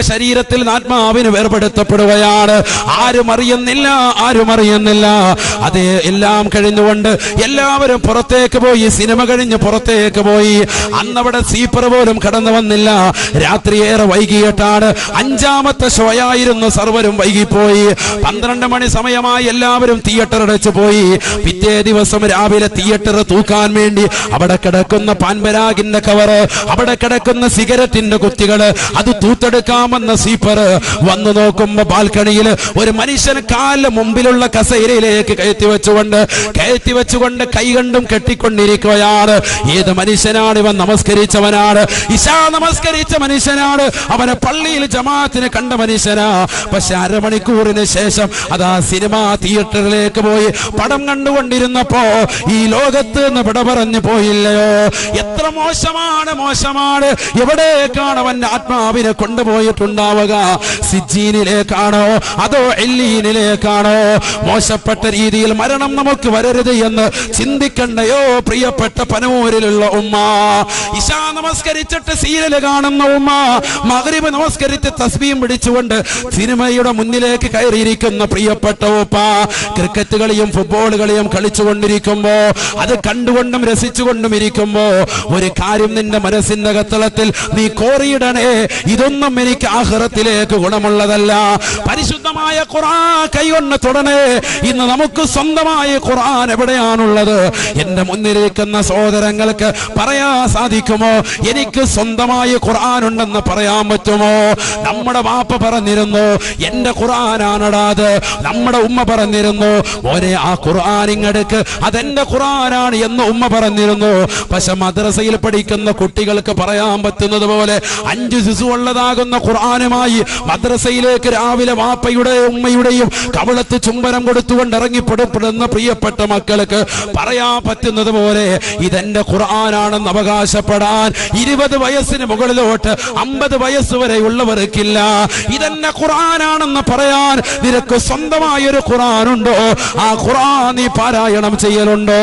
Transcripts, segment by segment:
ശരീരത്തിൽ ആത്മാവിന് വേർപെടുത്തപ്പെടുകയാണ്. ആരും അറിയുന്നില്ല. അതേ, എല്ലാം കഴിഞ്ഞുകൊണ്ട് എല്ലാവരും പുറത്തേക്ക് പോയി. സിനിമ കഴിഞ്ഞ് പുറത്തേക്ക് പോയി. അന്നവിടെ സീപ്പർ പോലും കടന്നു വന്നില്ല. രാത്രി ഏറെ വൈകിയിട്ടാണ്. 5ാമത്തെ ഷോയായിരുന്നു. സർവരും വൈകിപ്പോയി. 12 മണി സമയമായി. എല്ലാവരും തിയേറ്റർ അടച്ചു പോയി. പിറ്റേ ദിവസം രാവിലെ തിയേറ്റർ തൂക്കാൻ വേണ്ടി അവിടെ കിടക്കുന്ന പാൻപരാഗിന്റെ കവറ്, അവിടെ കിടക്കുന്ന സിഗരറ്റിന്റെ കുത്തികള്, അത് തൂത്തെടുക്കാമെന്ന സീപ്പർ വന്നു നോക്കുമ്പോ ബാൽക്കണിയിൽ ഒരു മനുഷ്യൻ കാലിന് മുമ്പിലുള്ള കസേരയിലേക്ക് കയറ്റി വെച്ചുകൊണ്ട് കൈ കണ്ടും കെട്ടിക്കൊണ്ടിരിക്കുകയാണ്. ഏത് മനുഷ്യനാണ് ഇവൻ? നമസ്കരിച്ചവനാണ്. ഇശാ നമസ്കരിച്ച മനുഷ്യനാണ്. അവനെ പള്ളിയിൽ ജമാഅത്തിന് കണ്ട മനുഷ്യനാ. പക്ഷെ അരമണിക്കൂറിന് ശേഷം അതാ സിനിമാ തിയേറ്ററിലേക്ക് പോയി പടം കണ്ടുകൊണ്ടിരുന്നപ്പോ ഈ ലോകത്ത് നിന്ന് വിട പറഞ്ഞു പോയില്ലയോ? എത്ര മോശമാണ്. എവിടേക്കാണ് അവന്റെ ആത്മാവിനെ കൊണ്ടുപോയിട്ടുണ്ടാവുക? സിജ്ജീനിലേക്കാണോ അതോ എല്ലീനിലേക്കാണോ? മോശപ്പെട്ട രീതിയിൽ മരണം നമുക്ക് വരരുത് എന്ന് ചിന്തിക്കണ്ടയോ പ്രിയപ്പെട്ട പനൂരിലുള്ള ഉമ്മ? ഇശാ നമസ്കരിച്ചിട്ട് സീരിയൽ കാണുന്ന ഉമ്മ, മഗ്രിബ് നമസ്കരിച്ച് തസ്ബീഹ് പിടിച്ചുകൊണ്ട് സിനിമയുടെ മുന്നിലേക്ക് കയറിയിരിക്കുന്ന പ്രിയപ്പെട്ട ഉപ്പ, ക്രിക്കറ്റ് കളിയും ഫുട്ബോൾ കളിയും കളിച്ചുകൊണ്ടിരിക്കുമ്പോ, അത് കണ്ടുകൊണ്ടും രസിച്ചുകൊണ്ടും ഇരിക്കുമ്പോ ഒരു കാര്യം നിന്റെ മനസ്സിന്റെ കത്തളത്തിൽ നീ കോറിയിടണേ. ഇതൊന്നും എനിക്ക് ആഖിറത്തിലേക്ക് ഗുണമുള്ളതല്ല. പരിശുദ്ധമായ ഖുർആൻ കൈകൊണ്ട് തൊടണേ. ഇന്ന് നമുക്ക് സ്വന്തമായ ഖുർആൻ എവിടെയാണുള്ളത്? എന്റെ മുന്നിലിരിക്കുന്ന സഹോദരങ്ങൾക്ക് പറയാൻ സാധിക്കുമോ എനിക്ക് സ്വന്തമായ ഖുർആൻ ഉണ്ടെന്ന് പറയാൻ പറ്റുമോ? നമ്മുടെ വാപ്പ പറഞ്ഞിരുന്നു എന്റെ ഖുർആനാണടാത്. നമ്മുടെ ഉമ്മ പറഞ്ഞിരുന്നു ഓരേ ആ ഖുർആൻ ഇങ്ങെടുക്ക്, അതെന്റെ ഖുർആനാണ് എന്ന് ഉമ്മ പറഞ്ഞിരുന്നു. പക്ഷെ മദ്രസയിൽ പഠിക്കുന്ന കുട്ടികൾക്ക് പറയാൻ പറ്റുന്നത് പോലെ 5 ശിശു ഉള്ളതാകുന്ന ഖുർആനുമായി മദ്രസയിലേക്ക് രാവിലെ വാപ്പയുടെയും ഉമ്മയുടെയും കവളത്ത് ചുംബനം കൊടുത്തുകൊണ്ട് ഇറങ്ങിപ്പെടുന്ന പ്രിയപ്പെട്ട മക്കൾക്ക് പറയാൻ പറ്റുന്നത് പോലെ ഇതെന്റെ ഖുർആനാണെന്ന് അവകാശപ്പെടാൻ 20 വയസ്സിന് മുകളിലോട്ട് 50 വയസ്സ് വരെയുള്ളവർക്കില്ല. ഇതെന്നെ ഖുർആനാണെന്ന് പറയാൻ നിനക്ക് സ്വന്തമായൊരു ഖുർആനുണ്ടോ? ആ ഖുർആൻ നീ പാരായണം ചെയ്യലുണ്ടോ?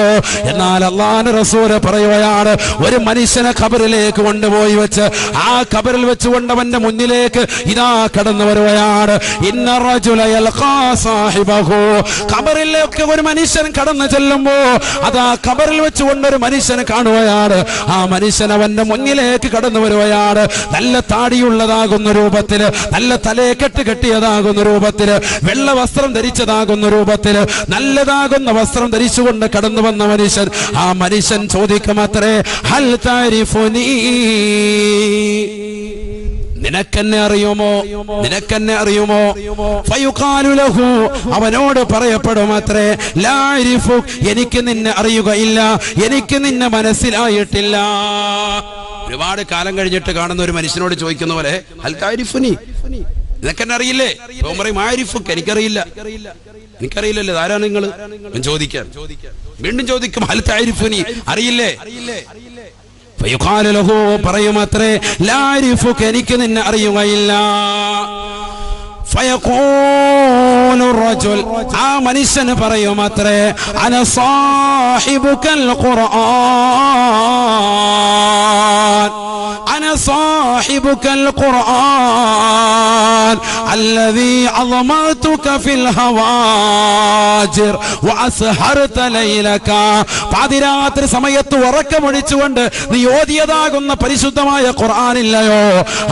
എന്നാൽ അല്ലാഹുവിന്റെ റസൂൽ പറയുകയാണ്, ഒരു മനുഷ്യനെ ഖബറിലേക്ക് കൊണ്ടുപോയി വെച്ച് ആ ഖബറിൽ വെച്ചുകൊണ്ട് അവന്റെ മുന്നിലേക്ക് ഇതാ കടന്നു വരുകയാണ്. ഇന്ന റജുല യൽഖാ സാഹിബഹു. ഖബറിലേക്ക് ഒരു മനുഷ്യൻ കടന്നു ചെല്ലുമ്പോ അതാ ഖബറിൽ വെച്ചുകൊണ്ട് ഒരു മനുഷ്യനെ കാണുകയാണ്. ആ മനുഷ്യൻ അവന്റെ മുന്നിലേക്ക് കടന്നു വരുകയാണ്. നല്ല താടിയുള്ളതാകുന്ന രൂപത്തില്, നല്ല തലയെക്കെട്ട് കെട്ടിയതാകുന്ന രൂപത്തില്, വെള്ള വസ്ത്രം ധരിച്ചതാകുന്ന രൂപത്തില്, നല്ലതാകുന്ന വസ്ത്രം ധരിച്ചുകൊണ്ട് കടന്നു വന്ന മനുഷ്യൻ, ആ മനുഷ്യൻ ചോദിക്കുമത്രേ, ഹൽ താരിഫുനി, നിനക്കെന്നെ അറിയുമോ? ഫയുഖാലു ലഹു, അവനോട് പറയപ്പെടും അത്രേ, ലാ അരിഫു, എനിക്ക് നിന്നെ അറിയുകയില്ല, എനിക്ക് നിന്നെ മനസ്സിലായിട്ടില്ല. ഒരുപാട് കാലം കഴിഞ്ഞിട്ട് കാണുന്ന ഒരു മനുഷ്യനോട് ചോദിക്കുന്ന പോലെ, ഹൽ താരിഫുനി, നിനക്കെന്നെ അറിയില്ലേ? എനിക്കറിയില്ലല്ലോ, ആരാണ് നിങ്ങൾ? വീണ്ടും ചോദിക്കും, ഹൽ താരിഫുനി, അറിയില്ലേ? ഫയുഖാലു ലഹു, പറയുമത്രേ, ലാ അരിഫുക, എനിക്ക് നിന്നെ അറിയുകയില്ല. ഫയഖൂലു റജുൽ, ആ മനുഷ്യന് പറയുമത്രേ, അന സാഹിബുകൽ ഖുർആൻ, അന സാഹിബുകൽ ഖുർആൻ الذي عظمتك في الهواجر واسهرت ليلك. പാതിരാത്രി സമയത്ത് ഉറക്കമൊഴിച്ചുകൊണ്ട് നീ ഓതിയതാകുന്ന പരിശുദ്ധമായ ഖുർആനില്ലയോ?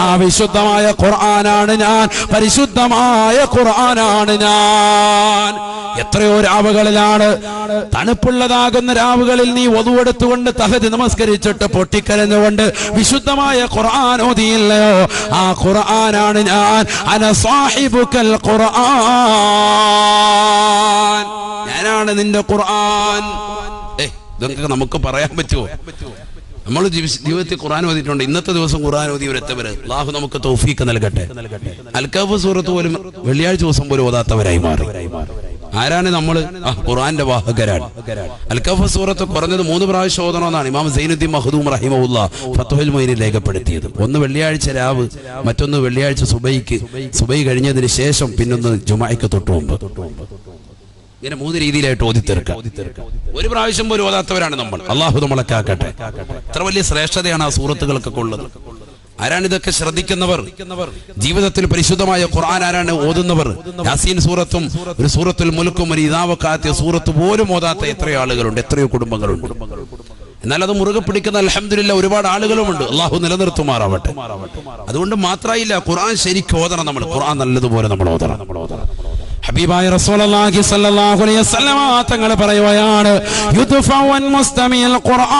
ആ വിശുദ്ധമായ ഖുർആനാണ് ഞാൻ, പരിശുദ്ധമായ ഖുർആനാണ് ഞാൻ. എത്രയോ രാവുകളിലാണ്, തണുപ്പുള്ളതാകുന്ന രാവുകളിൽ നീ വധുവെടുത്തുകൊണ്ട് തഹജ്ജുദ് നമസ്കരിച്ചിട്ട് പൊട്ടിക്കരഞ്ഞുകൊണ്ട് വിശുദ്ധമായ ഖുർആൻ ഓതിയില്ലയോ? ആ ഖുർആനാണ് ഞാൻ, അന സാഹിബുകൽ ഖുർആൻ, ഞാനാണ് നിന്റെ ഖുർആൻ. ഇതൊക്കെ നമുക്ക് പറയാൻ പറ്റുമോ? നമ്മൾ ജീവിതത്തിൽ ഖുർആൻ ഓതിയിട്ടുണ്ട്. ഇന്നത്തെ ദിവസം ഖുർആൻ ഓതിയവരെത്തവര് അല്ലാഹു നമുക്ക് തൗഫീഖ് നൽകട്ടെ. അൽ-കഹ്ഫ് സൂറത്ത് പോലും വെള്ളിയാഴ്ച ദിവസം പോലും ഓതാത്തവരായി മാറി. ആരാണ് നമ്മൾ? ഖുർആന്റെ വാഹകരാണ്. അൽ-കഹ്ഫ് സൂറത്ത് കുറഞ്ഞത് 3 പ്രാവശ്യം ഓതണമെന്നാണ് ഇമാം സൈനുദ്ദീൻ മഖ്ദൂം റഹിമഹുല്ലാ ഫത്ഹുൽ മുഈനിൽ രേഖപ്പെടുത്തിയത്. ഒന്ന് വെള്ളിയാഴ്ച രാവ്, മറ്റൊന്ന് വെള്ളിയാഴ്ച സുബഹി കഴിഞ്ഞതിന് ശേഷം, പിന്നൊന്ന് ജുമുഅയ്ക്ക് തൊട്ട് മുമ്പ്. ഇങ്ങനെ 3 രീതിയിലായിട്ട് ഓതി തീർക്കാം. ഒരു പ്രാവശ്യം പോലും ഓതാത്തവരാണ് നമ്മൾ. അള്ളാഹു നമ്മളെ കാക്കട്ടെ. എത്ര വലിയ ശ്രേഷ്ഠതയാണ് ആ സൂറത്തുകൾക്കൊക്കെ ഉള്ളത്. ആരാണ് ഇതൊക്കെ ശ്രദ്ധിക്കുന്നവർ? ജീവിതത്തിൽ പരിശുദ്ധമായ ഖുർആൻ ആരാണ് ഓതുന്നവർ? യാസീൻ സൂറത്തും ഒരു സൂറത്തുൽ മുൽക്കും ഒരു ഇദാവക്കാത്തിയ സൂറത്ത് പോലും ഓതാത്ത എത്രയോ ആളുകളുണ്ട്, എത്രയോ കുടുംബങ്ങളുണ്ട്. എന്നാൽ അത് മുറുകെ പിടിക്കുന്ന അൽഹംദുലില്ലാഹ് ഒരുപാട് ആളുകളുമുണ്ട്. അള്ളാഹു നിലനിർത്തുമാറാവട്ടെ. അതുകൊണ്ട് മാത്രമായില്ല, ഖുർആൻ ശരിക്കും ഓതണം. നമ്മൾ ഖുർആൻ നല്ലതുപോലെ നമ്മൾ ഓതണം. ഹബീബായ റസൂലുള്ളാഹി സ്വല്ലല്ലാഹു അലൈഹി വസല്ലം തങ്ങൾ പറയുകയാണ്, യുദ്ഫഉൻ മുസ്തമിൽ ഖുർആനി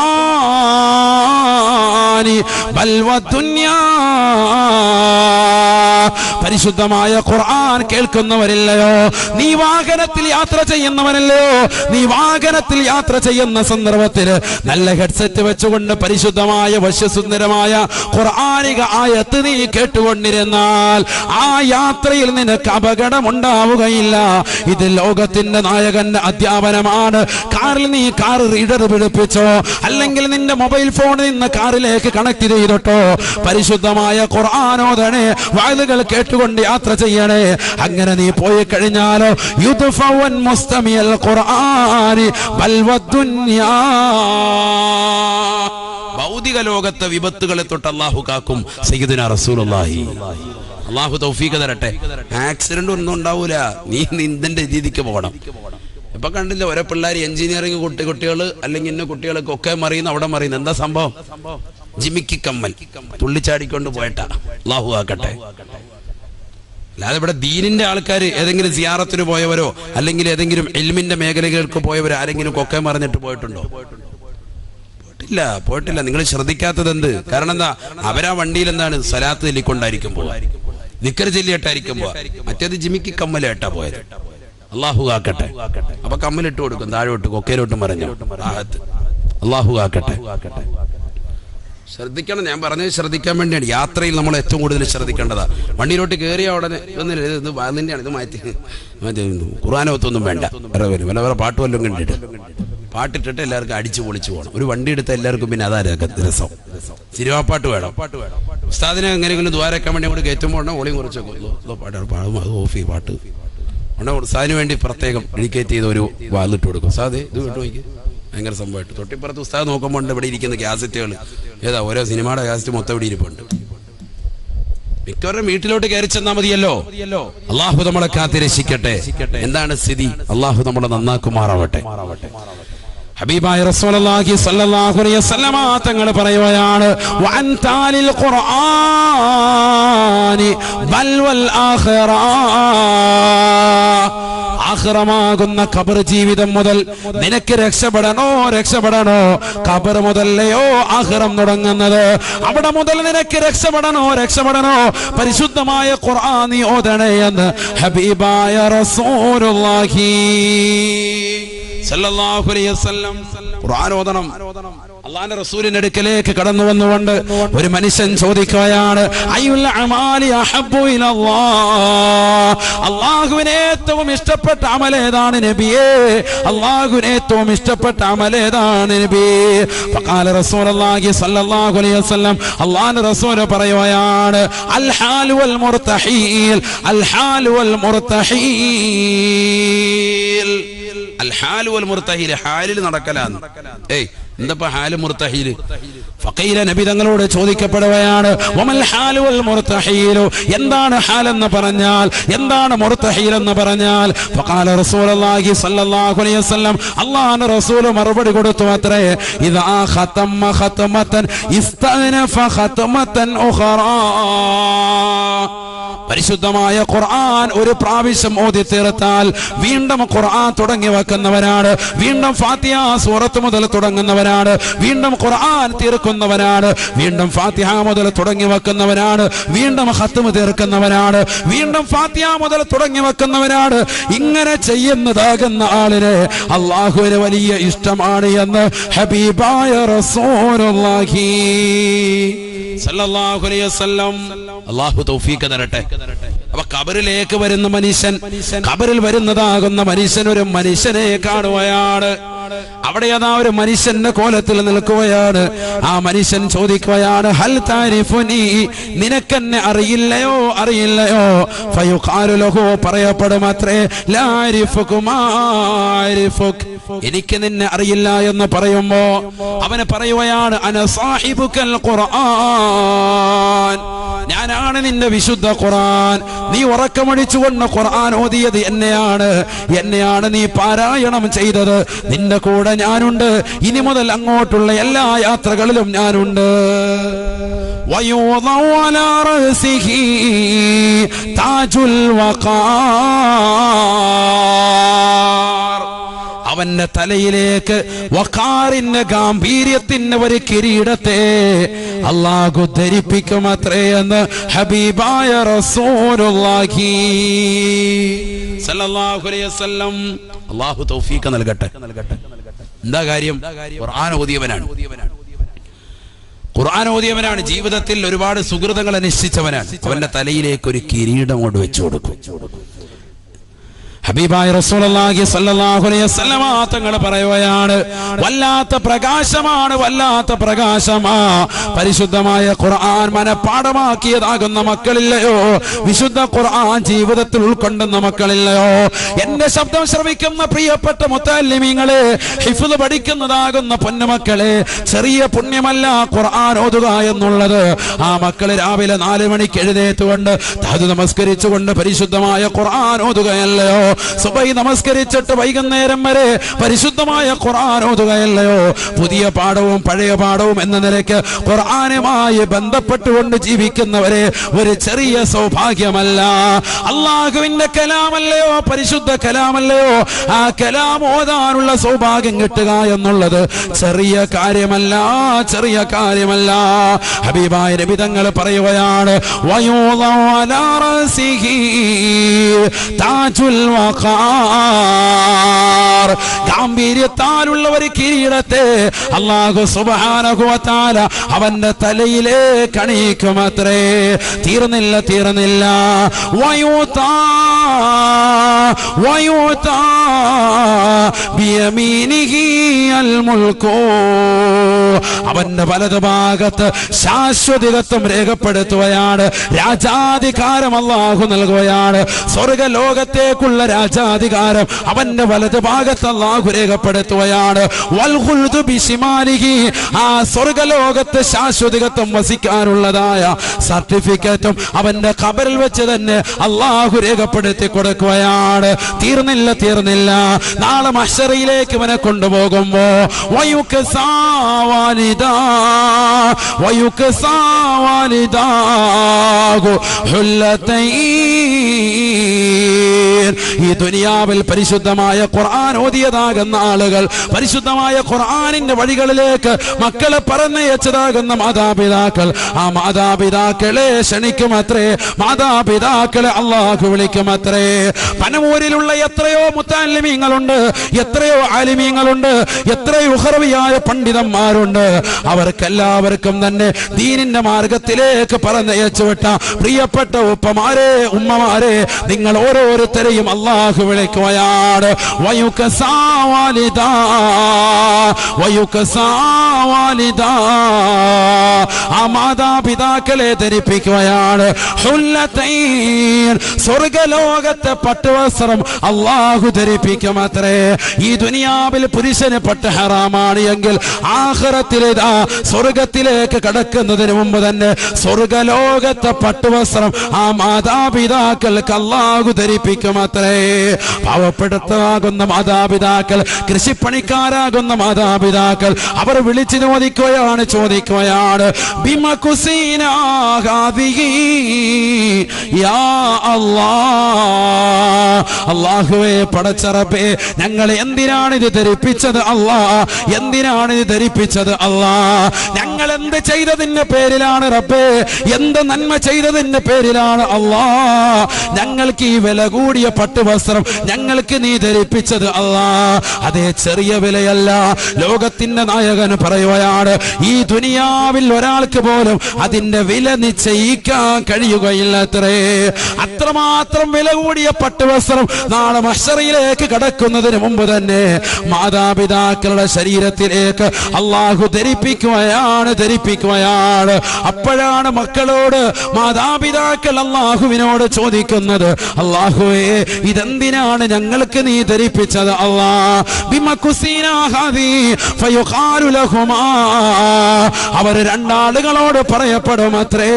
ബൽ വദുനിയാ. പരിശുദ്ധമായ ഖുർആൻ കേൾക്കുന്നവരില്ലയോ, നീ വാഹനത്തിൽ യാത്ര ചെയ്യുന്നവരല്ലയോ, നീ വാഹനത്തിൽ യാത്ര ചെയ്യുന്ന സന്ദർഭത്തിൽ നല്ല ഹെഡ്സെറ്റ് വെച്ചുകൊണ്ട് പരിശുദ്ധമായ വശ്യസുന്ദരമായ ഖുർആനിക ആയത്ത് നീ കേട്ടുകൊണ്ടിരുന്നാൽ ആ യാത്രയിൽ നിനക്ക് അപകടമുണ്ടാവുകയില്ല. ഇത് ലോകത്തിന്റെ നായകന്റെ അധ്യാപനമാണ്. കാറിൽ നീ കാർ റീഡർ പിടിപ്പിച്ചോ, അല്ലെങ്കിൽ നിന്റെ മൊബൈൽ ഫോണിൽ നിന്ന് കാറിലേക്ക് കണക്ട് ചെയ്തിട്ടോ പരിശുദ്ധമായ ഖുർആനോദനെ വഅദുകൾ കേട്ടുകൊണ്ട് യാത്ര ചെയ്യണേ. അങ്ങനെ നീ പോയി കഴിഞ്ഞാലോ യുദ്ഫഉൻ മുസ്തമിൽ ഖുർആനി ബൽ വദുനിയാ. ഭൗതിക ലോകത്തെ വിപത്തുകളെ തൊട്ട് അല്ലാഹു കാക്കും സയ്യിദുനാ റസൂലുള്ളാഹി. അല്ലാഹു തൗഫീഖ് തരട്ടെ. ആക്സിഡന്റ് ഒന്നും ഉണ്ടാവൂല, നീ നിന്റെ രീതിക്ക് പോകണം. ഇപ്പൊ കണ്ടില്ല ഓരോ പിള്ളേർ എഞ്ചിനീയറിംഗ് കുട്ടികൾ അല്ലെങ്കിൽ ഇന്ന കുട്ടികളൊക്കെ ഒക്കെ മറിയുന്ന അവിടെ മറിയുന്ന എന്താ സംഭവം? ജിമിക്കി കമ്മൽ തുള്ളിച്ചാടിക്കൊണ്ട് പോയിട്ടാ. അല്ലാഹു ആക്കട്ടെ. അല്ലാതെ ഇവിടെ ദീനിന്റെ ആൾക്കാർ ഏതെങ്കിലും സിയാറത്തിന് പോയവരോ അല്ലെങ്കിൽ ഏതെങ്കിലും ഇൽമിന്റെ മേഖലകൾക്ക് പോയവരോ ആരെങ്കിലും കൊക്കെ മറിഞ്ഞിട്ട് പോയിട്ടുണ്ടോ? പോയിട്ടില്ല. നിങ്ങൾ ശ്രദ്ധിക്കാത്തത് എന്ത്? കാരണം എന്താ? അവരാ വണ്ടിയിൽ എന്താണ് സലാത്ത് ചൊല്ലിക്കൊണ്ടായിരിക്കും പോവാ, ദിക്ർ ചൊല്ലിയിട്ടായിരിക്കും പോവാ. മറ്റേത് ജിമിക്ക് കമ്മലേട്ടാ പോയത്. അല്ലാഹു ആക്കട്ടെ. അപ്പൊ കമ്മലിട്ട് കൊടുക്കും, താഴോട്ട് കൊക്കയിലോട്ട് മറിഞ്ഞു. അല്ലാഹു ആക്കട്ടെ. ശ്രദ്ധിക്കണം. ഞാൻ പറഞ്ഞത് ശ്രദ്ധിക്കാൻ വേണ്ടിയാണ്. യാത്രയിൽ നമ്മൾ ഏറ്റവും കൂടുതൽ ശ്രദ്ധിക്കേണ്ടതാ. വണ്ടിയിലോട്ട് കയറിയ ഉടനെ ഇത് വാതിന്റെയാണ്, ഇത് മാറ്റി ഖുർആനൊത്തൊന്നും വേണ്ട, വേറെ പാട്ട് വല്ലതും കണ്ടിട്ട് പാട്ടിട്ടിട്ട് എല്ലാവർക്കും അടിച്ചു പൊളിച്ചു പോകണം. ഒരു വണ്ടി എടുത്ത എല്ലാവർക്കും പിന്നെ അതാ രസം. സിനിമാപ്പാട്ട് വേണം. ഉസ്താദിനെ എങ്ങനെയെങ്കിലും ദ്വാരക്കാൻ വേണ്ടി അങ്ങോട്ട് കയറ്റുമ്പോൾ ഓളിയും കുറച്ചൊക്കെ അത് ഓഫി പാട്ട് ഉസ്താദിന് വേണ്ടി പ്രത്യേകം ഡെഡിക്കേറ്റ് ചെയ്ത ഒരു വാലിട്ട് കൊടുക്കും. ഉസ്താദ് ഇത് കേട്ടു നോക്കി, ഭയങ്കര സംഭവമായിട്ട്. തൊട്ടിപ്പുറത്ത് ഉസ്താദ് നോക്കുമ്പോൾ ഇവിടെ ഇരിക്കുന്ന ക്യാസറ്റുകൾ ഏതാ ഓരോ സിനിമയുടെ ക്യാസറ്റ് മൊത്തം ഇവിടെ ഇരിപ്പുണ്ട്. മിക്കവരുടെ വീട്ടിലോട്ട് കയറി ചെന്നാൽ മതിയല്ലോ. അള്ളാഹു നമ്മളെ കാത്തിരക്ഷിക്കട്ടെ. എന്താണ് സ്ഥിതി? അള്ളാഹു നമ്മളെ നന്നാക്കുമാറാവട്ടെ. ഹബീബായ റസൂലുള്ളാഹി സ്വല്ലല്ലാഹു അലൈഹി വസല്ലം തങ്ങൾ പറയുകയാണ്, വഅൻ താലിൽ ഖുർആനി ബൽ വൽ ആഖിറ. ആഖിറമാകുന്ന ഖബർ ജീവിതം മുതൽ നിനക്ക് രക്ഷപ്പെടണോ ഖബർ മുതലയോ ആഖിറം തുടങ്ങുന്നത്. അവിടെ മുതൽ നിനക്ക് രക്ഷപ്പെടണോ പരിശുദ്ധമായ ഖുർആൻ നീ ഓതണേ എന്ന് ഹബീബായ റസൂലുള്ളാഹി സല്ലല്ലാഹു അലൈഹി വസല്ലം. ഖുർആൻ ഓതണം. അല്ലാഹുവിന്റെ റസൂലിന്റെ അടുക്കലേക്ക് കടന്നു വന്നുകൊണ്ട് ഒരു മനുഷ്യൻ ചോദിക്കുകയാണ്, അയ്യുൽ അമാലി അഹബ്ബു ഇലല്ലാഹ്. അല്ലാഹുവിന് ഏറ്റവും ഇഷ്ടപ്പെട്ട അമൽ ഏതാണ് നബിയേ? അല്ലാഹുവിന് ഏറ്റവും ഇഷ്ടപ്പെട്ട അമൽ ഏതാണ് നബിയേ? ഫഖാല റസൂലുള്ളാഹി സ്വല്ലല്ലാഹു അലൈഹി വസല്ലം. അല്ലാഹുവിന്റെ റസൂൽ പറയുകയാണ്, അൽ ഹാൽ വൽ മുർതഹീൽ. അൽ ഹാൽ വൽ മുർതഹീൽ. അൽ ഹാൽ വൽ മുർതഹീൽ, ഹാലിൽ നടക്കലാണ്. എന്താ ഹാല് മുർതഹീൽ? ഫഖീല, നബി തങ്ങളോട് ചോദിക്കപ്പെടുകയാണ്, വമൽ ഹാലു വൽ മുർതഹീൽ, എന്താണ് ഹാൽ എന്ന് പറഞ്ഞാൽ, എന്താണ് മുർതഹീൽ എന്ന് പറഞ്ഞാൽ? ഫഖാല റസൂലുള്ളാഹി സ്വല്ലല്ലാഹു അലൈഹി വസല്ലം. അല്ലാഹുവിന്റെ റസൂൽ മറുപടി കൊടുത്തു അത്രേ, ഇദാ ഖതമ ഖതമതൻ ഇസ്തഅനഫ ഖതമതൻ ഉഖറാ. പരിശുദ്ധമായ ഖുർആൻ ഒരു പ്രാവശ്യം ഓതി തീർത്താൽ വീണ്ടും ഖുർആൻ തുടങ്ങി വെക്കുന്നവരാണ്, വീണ്ടും ഫാത്തിഹ സൂറത്ത് മുതൽ തുടങ്ങുന്നവരാണ്, വീണ്ടും ഖുർആൻ തീർക്കുന്നവരാണ്, വീണ്ടും ഫാത്തിഹ മുതൽ തുടങ്ങി വെക്കുന്നവരാണ്, വീണ്ടും ഖത്മ് തീർക്കുന്നവരാണ്, വീണ്ടും ഫാത്തിഹ മുതൽ തുടങ്ങി വെക്കുന്നവരാണ്. ഇങ്ങനെ ചെയ്യുന്നതാകുന്ന ആളിനെ അല്ലാഹുവിന് വലിയ ഇഷ്ടമാണ് എന്ന് ഹബീബായ റസൂലുള്ളാഹി സല്ലല്ലാഹു അലൈഹി വസല്ലം. അല്ലാഹു തൗഫീഖ് തരട്ടെ. അപ്പൊ ഖബറിലേക്ക് വരുന്ന മനുഷ്യൻ, ഖബറിൽ വരുന്നതാകുന്ന മനുഷ്യൻ ഒരു മനുഷ്യനെ കാണുകയാണ്. അവിടെ അതാ ഒരു മനുഷ്യന്റെ കോലത്തിൽ നിൽക്കുകയാണ്. ആ മനുഷ്യൻ ചോദിക്കുകയാണ്, ഹൽ താരിഫുനി, നിനക്കെന്നെ അറിയില്ലയോ അറിയില്ലയോ? ഫയുഖാലു ലഹു, പറയപ്പെടുമത്രേ, ലാ അരിഫുകുമാ അരിഫുക്, എനിക്ക് നിന്നെ അറിയില്ല എന്ന് പറയുമ്പോ അവന് പറയുകയാണ്, അന സാഹിബുക്കൽ ഖുർആൻ, ഞാനാണ് നിന്റെ വിശുദ്ധ ഖുർആൻ. നീ ഉറക്കമടിച്ചുകൊണ്ട് ഖുർആൻ ഓതിയത് എന്നെയാണ് നീ പാരായണം ചെയ്തത്. നിന്റെ കൂടെ ഞാനുണ്ട്. ഇനി മുതൽ അങ്ങോട്ടുള്ള എല്ലാ യാത്രകളിലും ഞാനുണ്ട്. വയൂദഉ അലാ റഅസിഹി താജുൽ വഖാർ, അവന്റെ തലയിലേക്ക് വഖാറിന്റെ ഗാംഭീര്യത്തിന്റെ ഒരു കിരീടത്തെ അല്ലാഹു ധരിപ്പിക്കുമത്രേ എന്ന് ഹബീബായ റസൂലുള്ളാഹി സ്വല്ലല്ലാഹു അലൈഹി വസല്ലം. അല്ലാഹു തൗഫീഖ് നൽകട്ടെ. എന്താ കാര്യം? ഖുർആൻ ഓതിയവനാണ്, ജീവിതത്തിൽ ഒരുപാട് സുഹൃതങ്ങൾ അനുഷ്ഠിച്ചവനാണ്. അവന്റെ തലയിലേക്ക് ഒരു കിരീടം കൊണ്ട് വെച്ചു കൊടുക്കും. ഹബീബായ റസൂലുള്ളാഹി സ്വല്ലല്ലാഹു അലൈഹി വസല്ലം തങ്ങൾ പറയുകയാണ്, വല്ലാത്ത പ്രകാശമാണ്, വല്ലാത്ത പ്രകാശമാ പരിശുദ്ധമായ ഖുർആൻ മനഃപാഠമാക്കിയതാകുന്ന മക്കളില്ലയോ? വിശുദ്ധ ഖുർആൻ ജീവിതത്തിൽ ഉൾക്കൊണ്ടുന്ന മക്കളില്ലയോ? എന്റെ ശബ്ദം ശ്രവിക്കുന്ന പ്രിയപ്പെട്ട മുത്തല്ലിമീങ്ങളെ, ഹിഫ്ള് പഠിക്കുന്നതാകുന്ന പൊന്നുമക്കളെ, ചെറിയ പുണ്യമല്ല ഖുർആൻ ഓതുക എന്നുള്ളത്. ആ മക്കള് രാവിലെ 4 മണിക്ക് എഴുന്നേറ്റുകൊണ്ട് തഹജ്ജുദ് നമസ്കരിച്ചുകൊണ്ട് പരിശുദ്ധമായ ഖുർആൻ ഓതുകയല്ലയോ? സുബഹി നമസ്കരിച്ചിട്ട് വൈകുന്നേരം വരെ പരിശുദ്ധമായ ഖുർആൻ ഓതുകയല്ലയോ? പുതിയ പാഠവും പഴയ പാഠവും എന്ന നിലയ്ക്ക് ഖുർആനുമായി ബന്ധപ്പെട്ടുകൊണ്ട് ജീവിക്കുന്നവരെ ഒരു ചെറിയ സൗഭാഗ്യമല്ല. അല്ലാഹുവിന്റെ കലാമല്ലയോ, പരിശുദ്ധ കലാമല്ലയോ? ആ കലാം ഓതാനുള്ള സൗഭാഗ്യം കിട്ടുക എന്നുള്ളത് ചെറിയ കാര്യമല്ല, ചെറിയ കാര്യമല്ല. ഹബീബായ നബി തങ്ങൾ പറയുകയാണ്, വയൂദഉ അലാ റഅസിഹി താജുൽ വഖാർ, ഗാംഭീര്യത്താലുള്ള ഒരു കിരീടത്തെ അല്ലാഹു സുബ്ഹാനഹു വ തആല അവന്റെ തലയിലേക്ക് അണിയിക്കുമത്രേ. തീർന്നില്ല. വയൂതാ ബിയമീനിഹി അൽ മുൽക്കു, അവന്റെ വലതുഭാഗത്ത് ശാശ്വതത്വം രേഖപ്പെടുത്തുകയാണ്. രാജാധികാരം അല്ലാഹു നൽകുകയാണ്. സ്വർഗലോകത്തേക്കുള്ള രാജാധികാരം അവന്റെ വലതുഭാഗത്ത് അല്ലാഹു രേഖപ്പെടുത്തുകയാണ്. വൽ ഖുൽദു ബിശിമാലിഹി, ആ സ്വർഗലോകത്ത് ശാശ്വതത്വം വസിക്കാനുള്ളതായ സർട്ടിഫിക്കറ്റും അവന്റെ ഖബറിൽ വെച്ച് തന്നെ അല്ലാഹു രേഖപ്പെടുത്തി കൊടുക്കുകയാണ്. തീർന്നില്ല. നാളെ മഹ്ശറിലേക്ക് അവനെ കൊണ്ടുപോകുമ്പോ വയുക്സാ വാലിദാഹു ഹുല്ലതൈൻ, ഈ ദുനിയാവിൽ പരിശുദ്ധമായ ഖുർആൻ ഓതിയതാകുന്ന ആളുകൾ, പരിശുദ്ധമായ ഖുർആനിന്റെ വഴികളിലേക്ക് മക്കളെ പറഞ്ഞയച്ചതാകുന്ന മാതാപിതാക്കൾ, ആ മാതാപിതാക്കളെ ക്ഷണിക്കുമത്രേ, മാതാപിതാക്കളെ അല്ലാഹു വിളിക്കുമത്രേ. പനമൂരിലുള്ള എത്രയോ മുത്തഅല്ലിമീങ്ങളുണ്ട്, എത്രയോ ആലിമീങ്ങളുണ്ട്, എത്രയോ ഉഖറവിയായ പണ്ഡിതന്മാരുണ്ട്. അവർക്കെല്ലാവർക്കും തന്നെ ദീനിന്റെ മാർഗത്തിലേക്ക് പറഞ്ഞയച്ചു വിട്ട പ്രിയപ്പെട്ട ഉപ്പമാരെ, ഉമ്മമാരെ, നിങ്ങൾ ഓരോരുത്തരെയും അല്ലാഹു വിളിക്കുകയാണ്. വയുക്സാ വാലിദാ, ആ മാതാപിതാക്കളെ ധരിപ്പിക്കുകയാണ്. ഹുല്ലതൈൻ, സ്വർഗലോകത്തെ പട്ടുവസ്ത്രം അല്ലാഹു ധരിപ്പിക്കുമത്രേ. ഈ ദുനിയാവിൽ പുരുഷന് പട്ട് ഹറാമാണ് എങ്കിൽ ആഖിറത്തിലേതാ സ്വർഗത്തിലേക്ക് കടക്കുന്നതിന് മുമ്പ് തന്നെ സ്വർഗലോകത്തെ പട്ടുവസ്ത്രം ആ മാതാപിതാക്കൾക്ക് അല്ലാഹു ധരിപ്പിക്കുമത്രേ. പാവപ്പെടുത്താകുന്ന മാതാപിതാക്കൾ, കൃഷിപ്പണിക്കാരാകുന്ന മാതാപിതാക്കൾ, അവർ വിളിച്ചു ചോദിക്കുകയാണ് ബിമകുസീനാ ഹാദിഹി യാ അല്ലാഹ്, അല്ലാഹുവേ പടച്ചറബേ, ഞങ്ങളെ എന്തിനാണ് ഇത് ധരിപ്പിച്ചത് അല്ലാ? എന്തിനാണ് ഇത് ധരിപ്പിച്ചത് അല്ലാ? ഞങ്ങൾ എന്ത് ചെയ്തതിന്റെ പേരിലാണ് റബ്ബേ? എന്ത് നന്മ ചെയ്തതിന്റെ പേരിലാണ് അല്ലാ ഞങ്ങൾക്ക് ഈ വില കൂടിയ പട്ട് പട്ടുവസ്ത്രം ഞങ്ങൾക്ക് നീ ധരിപ്പിച്ചത് അല്ലാ, അതേ ചെറിയ വിലയല്ല. ലോകത്തിന്റെ നായകൻ പറയുകയാണ്, ഈ ദുനിയാവിൽ ഒരാൾക്ക് പോലും അതിന്റെ വില നിശ്ചയിക്കാൻ കഴിയുകയില്ലത്രേ. അത്രമാത്രം വില കൂടിയ പട്ടുവസ്ത്രം നാളെ മഹ്ശറിലേക്ക് കടക്കുന്നതിന് മുമ്പ് തന്നെ മാതാപിതാക്കളുടെ ശരീരത്തിലേക്ക് അള്ളാഹു ധരിപ്പിക്കുകയാണ്. അപ്പോഴാണ് മക്കളോട് മാതാപിതാക്കൾ അള്ളാഹുവിനോട് ചോദിക്കുന്നത്, അള്ളാഹുവേ ഇതെന്തിനാണ് ഞങ്ങൾക്ക് നീ ധരിപ്പിച്ചത് അല്ലാ? അവർ രണ്ടാളുകളോട് പറയപ്പെടും അത്രേ,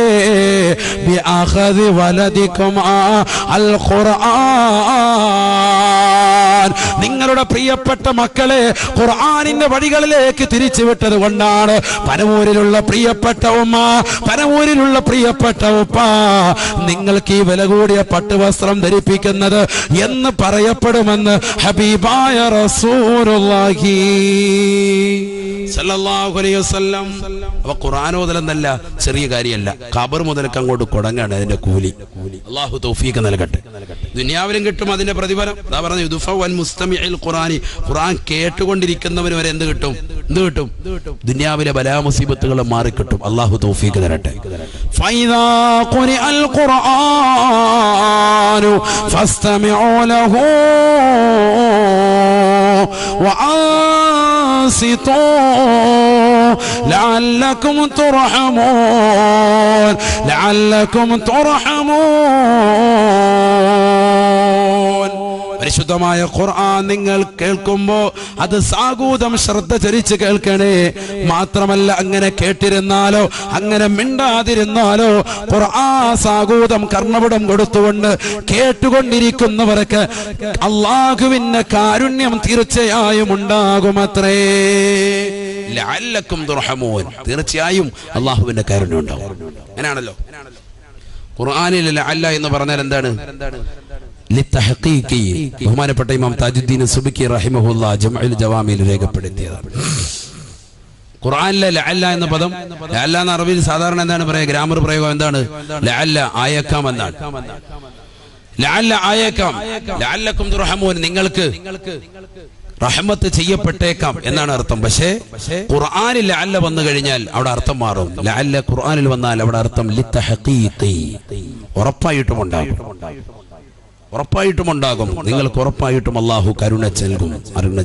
നിങ്ങളുടെ പ്രിയപ്പെട്ട മക്കളെ ഖുർആനിന്റെ വഴികളിലേക്ക് തിരിച്ചുവിട്ടത് കൊണ്ടാണ് പനവൂരിലുള്ള പ്രിയപ്പെട്ട ഉമ്മ, പനവൂരിലുള്ള പ്രിയപ്പെട്ട ഉപ്പ നിങ്ങൾക്ക് ഈ വില കൂടിയ പട്ടുവസ്ത്രം ധരിപ്പിക്കുന്നത് എന്ന് പറയപ്പെടുമെന്ന് ഹബീബായ റസൂലുള്ളാഹി സല്ലല്ലാഹു അലൈഹി വസല്ലം. അപ്പൊ ഖുർആൻ ഓതലെന്നല്ല ചെറിയ കാര്യമല്ല, ഖബർ മുതൽക്ക് അങ്ങോട്ട് കൊടങ്ങാണ് അതിന്റെ കൂലി. അല്ലാഹു തൗഫീഖ് നൽകട്ടെ. ദുനിയാവിലും കിട്ടും അതിന്റെ പ്രതിഫലം. അതാ പറഞ്ഞു യുദ്ഫഉ അൻ മുസ്തമിഇൽ ഖുർആനി, ഖുർആൻ കേട്ടുകൊണ്ടിരിക്കുന്നവന് വരെ എന്ത് കിട്ടും? ദുനിയാവിലെ ബലാ മുസീബത്തുകൾ മാറി കിട്ടും. അല്ലാഹു തൗഫീഖ് തരട്ടെ. ഫൈദാ ഖുരിഅൽ ഖുർആനു ഫസ്തമിഉ ലഹു വഅൻസിതു ലഅല്ലകും തുർഹമൂൻ. പരിശുദ്ധമായ ഖുർആൻ നിങ്ങൾ കേൾക്കുമ്പോ അത് സാഗൂതം ശ്രദ്ധ ചരിച്ച് കേൾക്കണേ. മാത്രമല്ല അങ്ങനെ കേട്ടിരുന്നാലോ അങ്ങനെ മിണ്ടാതിരുന്നാലോ ഖുർആൻ സാഗൂതം കർണപടം കൊടുത്തുകൊണ്ട് കേട്ടുകൊണ്ടിരിക്കുന്നവർക്ക് അല്ലാഹുവിന്റെ കാരുണ്യം തീർച്ചയായും ഉണ്ടാകുമത്രേ. ലഅല്ലകും തുർഹമൂൻ, തീർച്ചയായും അല്ലാഹുവിന്റെ കാരുണ്യം ഉണ്ടാകും. അങ്ങനെയാണല്ലോ ഖുർആനിൽ ലഅല്ല എന്ന് പറഞ്ഞാൽ എന്താണ്? ലിത്തഹഖീഖി. ബഹുമാനപ്പെട്ട ഇമാം താജുദ്ദീൻ സുബ്കി റഹിമഹുല്ലാഹ് ജംഉൽ ജവാമിൽ രേഖപ്പെടുത്തിയതാണ്. ഖുർആനിലെ ലഅല്ല എന്ന പദം, ലഅല്ല എന്ന അറബിയിൽ സാധാരണ എന്താണ് പറയുക? ഗ്രാമർ പ്രയോഗം എന്താണ്? ലഅല്ല ആയക്കാം എന്നാണ്. ലഅല്ല ആയക്കാം, ലഅല്ലകും തുർഹമൂൻ, നിങ്ങൾക്ക് റഹ്മത്ത് ചെയ്യപ്പെട്ടേക്കാം എന്നാണ് അർത്ഥം. പക്ഷേ ഖുർആനിൽ ലഅല്ല വന്നു കഴിഞ്ഞാൽ അവിടെ അർത്ഥം മാറും. ലഅല്ല ഖുർആനിൽ വന്നാൽ അവിടെ അർത്ഥം ലിത്തഹഖീഖി, ഉറപ്പായിട്ടും ഉണ്ടാകും. നിങ്ങൾക്ക് ഉറപ്പായിട്ടും അല്ലാഹു കരുണ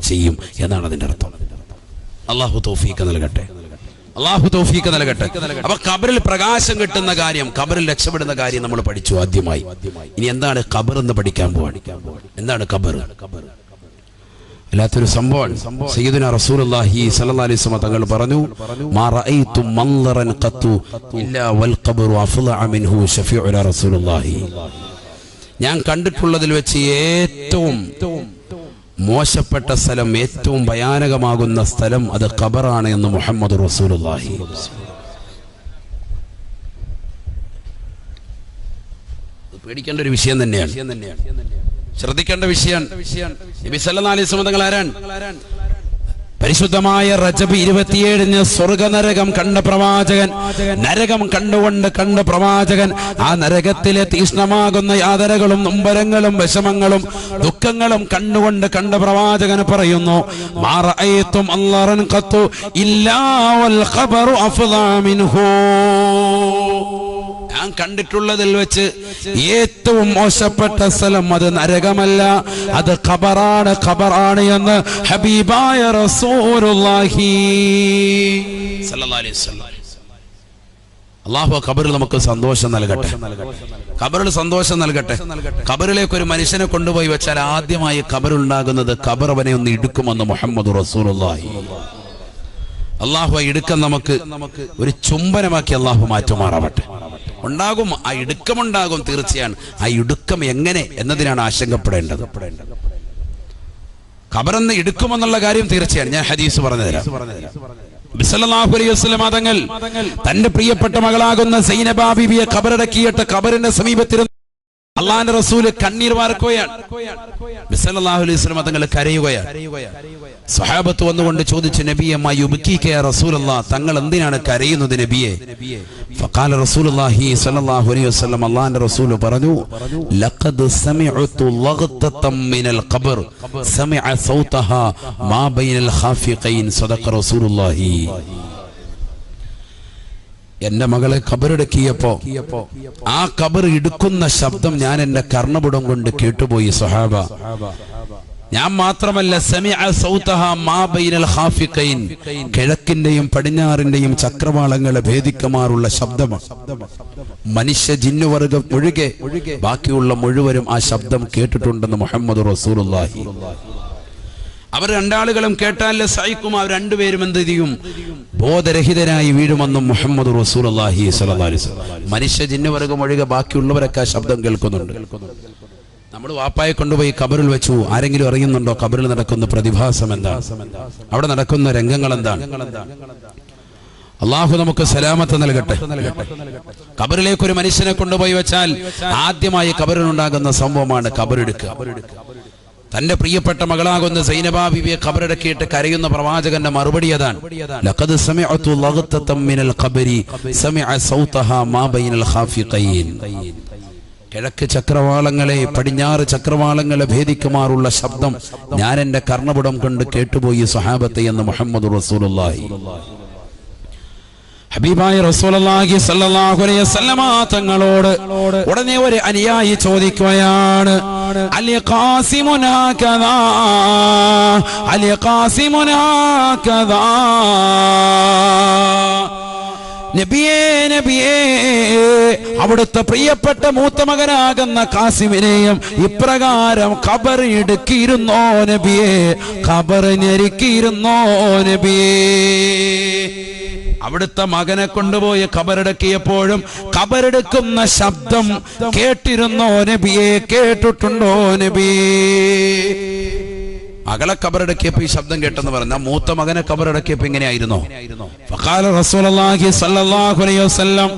ചെയ്യും എന്നാണ് അതിന്റെ അർത്ഥം. അല്ലാഹു തൗഫീഖ് നൽകട്ടെ. അപ്പൊ ഖബറിൽ പ്രകാശം കിട്ടുന്ന കാര്യം, ഖബറിൽ രക്ഷപ്പെടുന്ന കാര്യം നമ്മൾ പഠിച്ചു ആദ്യമായി. ഇനി എന്താണ് ഖബർ എന്ന് പഠിക്കാൻ പോവാണ്. എന്താണ് ഖബർ? അല്ലാത്തൊരു സംഭവം. സയ്യിദുനാ റസൂലുള്ളാഹി സ്വല്ലല്ലാഹു അലൈഹി വസല്ലം തങ്ങൾ പറഞ്ഞു, മാ റഅയ്തു മൻളറൻ ഖത്തു ഇല്ലാ വൽ ഖബ്റു അഫ്ളഅ മിൻഹു ശഫീഉനാ റസൂലുള്ളാഹി. ഞാൻ കണ്ടിട്ടുള്ളതിൽ വെച്ച് ഏറ്റവും മോശപ്പെട്ട സ്ഥലം, ഏറ്റവും ഭയാനകമാകുന്ന സ്ഥലം അത് ഖബറാണ് എന്ന് മുഹമ്മദ് റസൂലുള്ളാഹി. പേടിക്കേണ്ട ഒരു വിഷയം തന്നെയാണ്, ശ്രദ്ധിക്കേണ്ട വിഷയമാണ്. നബി സല്ലല്ലാഹു അലൈഹി വസല്ലം തങ്ങൾ ആരാണ്? പരിശുദ്ധമായ റജബ് 27 സ്വർഗനരകം കണ്ട പ്രവാചകൻ, നരകം കണ്ട പ്രവാചകൻ, ആ നരകത്തിലെ തീഷ്ണമാകുന്ന യാതനകളും നൊമ്പരങ്ങളും വിഷമങ്ങളും ദുഃഖങ്ങളും കണ്ട പ്രവാചകൻ പറയുന്നു, മാ റഅയ്തു അല്ലാറൻ ഖത്തു ഇല്ലാ വൽ ഖബറു അഫ്ളഅ മിൻഹു. ഞാൻ കണ്ടിട്ടുള്ളതിൽ വെച്ച് ഏറ്റവും മോശപ്പെട്ട സ്ഥലം അത് നരകമല്ല, അത് ഖബറാണ് എന്ന് ഹബീബായ റസൂലുള്ളാഹി സ്വല്ലല്ലാഹു അലൈഹി വസല്ലം. അല്ലാഹു ഖബറിൽ നമുക്ക് സന്തോഷം നൽകട്ടെ. ഖബറിൽ സന്തോഷം നൽകട്ടെ. ഖബറിലേക്ക് ഒരു മനുഷ്യനെ കൊണ്ടുപോയി വെച്ചാൽ ആദ്യമായി ഖബറുണ്ടാകുന്നത് ഖബർ അവനെ ഒന്ന് ഇടുക്കുമെന്ന് മുഹമ്മദ് റസൂലുള്ളാഹി. അല്ലാഹു ആ ഇടുക്കം നമുക്ക് ഒരു ചുംബനമാക്കി അല്ലാഹു മാറ്റുമാറാവട്ടെ. ഉണ്ടാകും, ആ ഇടുക്കമുണ്ടാകും തീർച്ചയാണ്. ആ ഇടുക്കം എങ്ങനെ എന്നതിനാണ് ആശങ്കപ്പെടേണ്ടത്. ഖബറെന്ന് ഇടുക്കുമെന്നുള്ള കാര്യം തീർച്ചയാണ്. ഞാൻ ഹദീസ് പറഞ്ഞുതരാം. സല്ലല്ലാഹു അലൈഹി വസല്ലം തങ്ങൾ തന്റെ പ്രിയപ്പെട്ട മകളാകുന്ന സൈനബ ബീവിയെ ഖബറടക്കിയിട്ട് ഖബറിന്റെ സമീപത്തിരുന്ന് അള്ളാന്റെ റസൂല് കണ്ണീർ വാർക്കുകയാണ്. നബി സല്ലല്ലാഹു അലൈഹി വസല്ലം തങ്ങൾ കരയുകയാണ്. സ്വഹാബത്ത് വന്നുകൊണ്ട് ചോദിച്ചു, നബിയെ മാ യുബ്കീക യാ റസൂലല്ലാഹ്, തങ്ങൾ എന്തിനാണ് കരയുന്നത് നബിയെ? ഫഖാല റസൂലുള്ളാഹി സ്വല്ലല്ലാഹു അലൈഹി വസല്ലം, അള്ളാന്റെ റസൂൽ പറഞ്ഞു, ലഖദ് സമിഅതു ലഗ്തതൻ മിനൽ ഖബർ സമിഅ സൗതഹാ മാ ബൈനൽ ഖാഫിഖൈൻ സദഖ റസൂലുള്ളാഹി. എന്റെ മകളെ ഖബറടക്കിയപ്പോ ആ ഖബർ ഇടുക്കുന്ന ശബ്ദം ഞാൻ എന്റെ കർണപുടം കൊണ്ട് കേട്ടുപോയി സ്വഹാബ. ഞാൻ മാത്രമല്ല, സമിഅ സൗതഹാ മാ ബൈനൽ ഖാഫിഖൈൻ, കിഴക്കിന്റെയും പടിഞ്ഞാറിന്റെയും ചക്രവാളങ്ങളെ ഭേദിക്കുമാറുള്ള ശബ്ദമാണ്. മനുഷ്യ ജിന്നുവർഗം ഒഴികെ ബാക്കിയുള്ള മുഴുവനും ആ ശബ്ദം കേട്ടിട്ടുണ്ടെന്ന് മുഹമ്മദ് റസൂലുള്ളാഹി. അവർ രണ്ടാളുകളും കേട്ടാൽ സൈക്കും, അവർ രണ്ടുപേരും എന്ത് ചെയ്യും? ബോധരഹിതരായി വീഴുമെന്നും മുഹമ്മദ് റസൂലുള്ളാഹി സ്വല്ലല്ലാഹു അലൈഹി വസല്ലം. മനുഷ്യ ജിന്നുവർഗം ഒഴികെ ബാക്കിയുള്ളവരൊക്കെ ആ ശബ്ദം കേൾക്കുന്നുണ്ട്. നമ്മൾ വാപ്പായെ കൊണ്ടുപോയി ഖബറിൽ വെച്ചു. ആരെങ്കിലും അറിയുന്നുണ്ടോ ഖബറിൽ നടക്കുന്ന പ്രതിഭാസം എന്താണ്? അവിടെ നടക്കുന്ന രംഗങ്ങൾ എന്താണ്? അള്ളാഹു നമുക്ക് സലാമത്ത് നൽകട്ടെ. ഖബറിലേക്ക് ഒരു മനുഷ്യനെ കൊണ്ടുപോയി വെച്ചാൽ ആദ്യമായി ഖബറിനുണ്ടാകുന്ന സംഭവമാണ് ഖബറെടുക്കുക. തന്റെ പ്രിയപ്പെട്ട മകളാകുന്ന സൈനബ ബിബിയെ ഖബറടക്കിയിട്ട് കരയുന്ന പ്രവാചകന്റെ മറുപടി അതാണ്, ലഖദ് സമിഅതു ലഗ്തതൻ മിനൽ ഖബരി സമിഅ സൗതഹാ മാ ബൈനൽ ഖാഫിഖൈൻ. കിഴക്ക് ചക്രവാളങ്ങളെ പടിഞ്ഞാറ് ചക്രവാളങ്ങളെ ഭേദിക്കുമാറുള്ള ശബ്ദം ഞാൻ എന്റെ കർണപുടം കൊണ്ട് കേട്ടുപോയി സ്വഹാബത്തെ എന്ന് മുഹമ്മദ് റസൂലുള്ളാഹി. ഹബീബായ റസൂലുള്ളാഹി സ്വല്ലല്ലാഹു അലൈഹി വസല്ലമ തങ്ങളോട് ഉടനെ ഒരു അനുയായി ചോദിക്കുകയാണ്, അലി ഖാസിമുനാ കദാ അലി ഖാസിമുനാ കദാ. നബിയേ നബിയേ, അവിടുത്തെ പ്രിയപ്പെട്ട മൂത്ത മകനാകുന്ന ഖാസിമിനെയും ഇപ്രകാരം ഖബർ ഇടുക്കിയിരുന്നോ നബിയേ, ഖബർ ഞെരുക്കിയിരുന്നോ നബിയേ. അവിടുത്തെ മകനെ കൊണ്ടുപോയി ഖബറടക്കിയപ്പോഴും ഖബറെടുക്കുന്ന ശബ്ദം കേട്ടിരുന്നോ നബിയെ, കേട്ടിട്ടുണ്ടോ നബിയെ? മകളെ ഖബറടക്കിയപ്പോ ഈ ശബ്ദം കേട്ടെന്ന് പറഞ്ഞ മൂത്ത മകനെ ഖബറടക്കിയപ്പോ ഇങ്ങനെയായിരുന്നോ? ഫഖാല റസൂലുള്ളാഹി സ്വല്ലല്ലാഹു അലൈഹി വസല്ലം,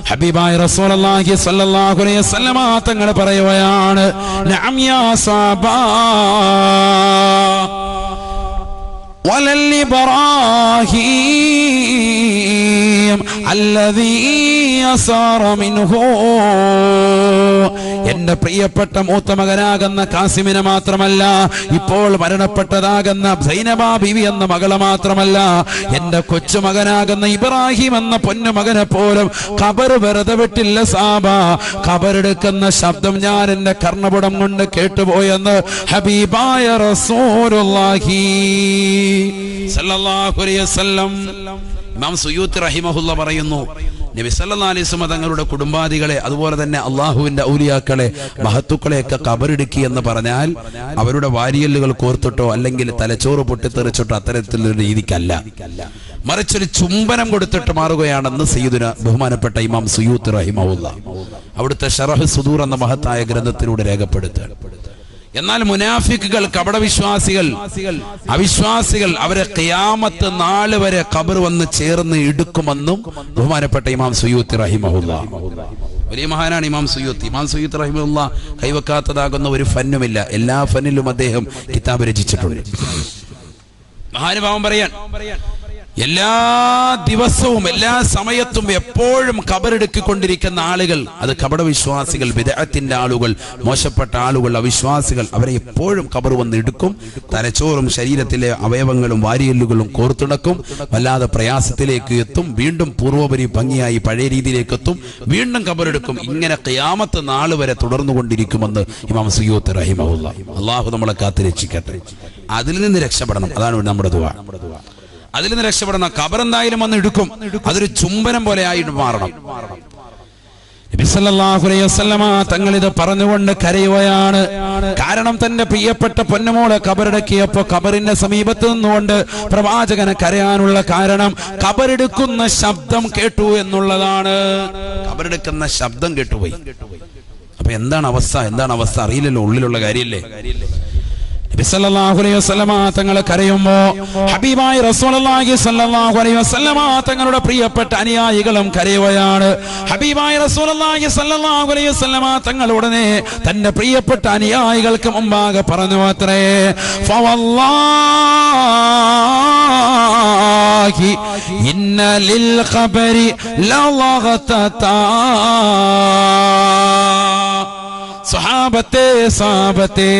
ഹബീബായ റസൂലുള്ളാഹി സ്വല്ലല്ലാഹു അലൈഹി വസല്ലം തങ്ങൾ പറയുകയാണ്, നഅം യാ സഹാബാ വലൽ ഇബ്രാഹിം അല്ലദീ അസാറ മിൻഹു. എന്റെ പ്രിയപ്പെട്ട മൂത്ത മകനാകുന്ന ഖാസിമിനെ മാത്രമല്ല, ഇപ്പോൾ മരണപ്പെട്ടതാകുന്ന സൈനബ ബീവി എന്ന മകളെ മാത്രമല്ല, എന്റെ കൊച്ചുമകനാകുന്ന ഇബ്രാഹിം എന്ന പൊന്നുമകനെ പോലും ഖബർ വെറുതെ വിട്ടില്ല സാബ. ഖബറെടുക്കുന്ന ശബ്ദം ഞാൻ എന്റെ കർണപുടം കൊണ്ട് കേട്ടുപോയെന്ന് ഹബീബായ റസൂലുള്ളാഹി സല്ലല്ലാഹു അലൈഹി വസല്ലം. ഇമാം സുയൂത്തി റഹിമഹുല്ല പറയുന്നു, നബി സല്ലല്ലാഹു അലൈഹി വസല്ലം തങ്ങളുടെ കുടുംബാദികളെ അതുപോലെ തന്നെ അള്ളാഹുവിന്റെ ഔലിയാക്കളെ മഹത്തുക്കളെയൊക്കെ ഖബറെടുക്കി എന്ന് പറഞ്ഞാൽ അവരുടെ വാരിയല്ലുകൾ കോർത്തിട്ടോ അല്ലെങ്കിൽ തലച്ചോറ് പൊട്ടിത്തെറിച്ചിട്ടോ അത്തരത്തിലുള്ള രീതിക്കല്ല, മറിച്ചൊരു ചുംബനം കൊടുത്തിട്ട് മാറുകയാണെന്ന് സയ്യിദുന ബഹുമാനപ്പെട്ട ഇമാം സുയൂത്തി റഹിമഹുല്ല അവിടുത്തെ ശറഹ് സുദൂർ എന്ന മഹത്തായ ഗ്രന്ഥത്തിലൂടെ രേഖപ്പെടുത്തുകയാണ്. എന്നാൽ മുനാഫിക്കുകൾ, കപടവിശ്വാസികൾ, അവിശ്വാസികൾ അവരെ ഖിയാമത്ത് നാൾ വരെ ഖബർ വന്ന് ചേർന്ന് ഇടുക്കുമെന്നും ബഹുമാനപ്പെട്ട ഇമാം സുയൂത്തി റഹിമഹുല്ല. വലിയ മഹാനാണ് ഇമാം സുയൂത്തി. ഇമാം സുയൂത്തി റഹിമഹുല്ല കൈവെക്കാത്തതാകുന്ന ഒരു ഫന്നുമില്ല. എല്ലാ ഫന്നിലും അദ്ദേഹം കിതാബ് രചിച്ചിട്ടുണ്ട്. മഹാനുഭാവം പറയാൻ എല്ലാ ദിവസവും എല്ലാ സമയത്തും എപ്പോഴും ഖബറെടുക്കിക്കൊണ്ടിരിക്കുന്ന ആളുകൾ, അത് കപടവിശ്വാസികൾ, ബിദ്അത്തിന്റെ ആളുകൾ, മോശപ്പെട്ട ആളുകൾ, അവിശ്വാസികൾ, അവരെ എപ്പോഴും ഖബർ വന്ന് എടുക്കും. തലച്ചോറും ശരീരത്തിലെ അവയവങ്ങളും വാരിയല്ലുകളും കോർത്തിണക്കും. വല്ലാതെ പ്രയാസത്തിലേക്ക് എത്തും. വീണ്ടും പൂർവ്വപരി ഭംഗിയായി പഴയ രീതിയിലേക്ക് എത്തും. വീണ്ടും ഖബറെടുക്കും. ഇങ്ങനെ ഖിയാമത്ത് നാൾ വരെ തുടർന്നുകൊണ്ടിരിക്കുമെന്ന് ഇമാം സുയൂത്തി റഹിമഹുല്ല. അള്ളാഹു നമ്മളെ കാത്തുരക്ഷിക്കട്ടെ. അതിൽ നിന്ന് രക്ഷപ്പെടണം. അതാണ് നമ്മുടെ ദുആ. അതിൽ നിന്ന് രക്ഷപ്പെടണം. ഖബർ എന്തായാലും വന്ന് എടുക്കും. അതൊരു ചുംബനം പോലെ ആയിട്ട് മാറണം. നബി സല്ലല്ലാഹു അലൈഹി വസല്ലമ തങ്ങൾ ഇത് പറഞ്ഞുകൊണ്ട് കരയുകയാണ്. കാരണം തന്റെ പ്രിയപ്പെട്ട പൊന്നുമോളെ ഖബറടക്കിയപ്പോ ഖബറിന്റെ സമീപത്ത് നിന്നുകൊണ്ട് പ്രവാചകനെ കരയാനുള്ള കാരണം ഖബറെടുക്കുന്ന ശബ്ദം കേട്ടു എന്നുള്ളതാണ്. ഖബറെടുക്കുന്ന ശബ്ദം കേട്ടുപോയി. അപ്പൊ എന്താണ് അവസ്ഥ? അറിയില്ലല്ലോ, ഉള്ളിലുള്ള കാര്യമല്ലേ. നബി സല്ലല്ലാഹു അലൈഹി വസല്ലമ തങ്ങൾ കരയുമ്പോ ഹബീബായ റസൂലുള്ളാഹി സല്ലല്ലാഹു അലൈഹി വസല്ലമ തങ്ങളുടെ പ്രിയപ്പെട്ട അനുയായികളും കരയുകയാണ്. ഹബീബായ റസൂലുള്ളാഹി സല്ലല്ലാഹു അലൈഹി വസല്ലമ തങ്ങൾ ഉടനെ തന്റെ പ്രിയപ്പെട്ട അനുയായികൾക്ക് മുമ്പാകെ പറഞ്ഞു അത്രേ, ഫവല്ലാഹി ഇന്ന ലിൽ ഖബരി ലളഗതതാ. സഹാബത്തെ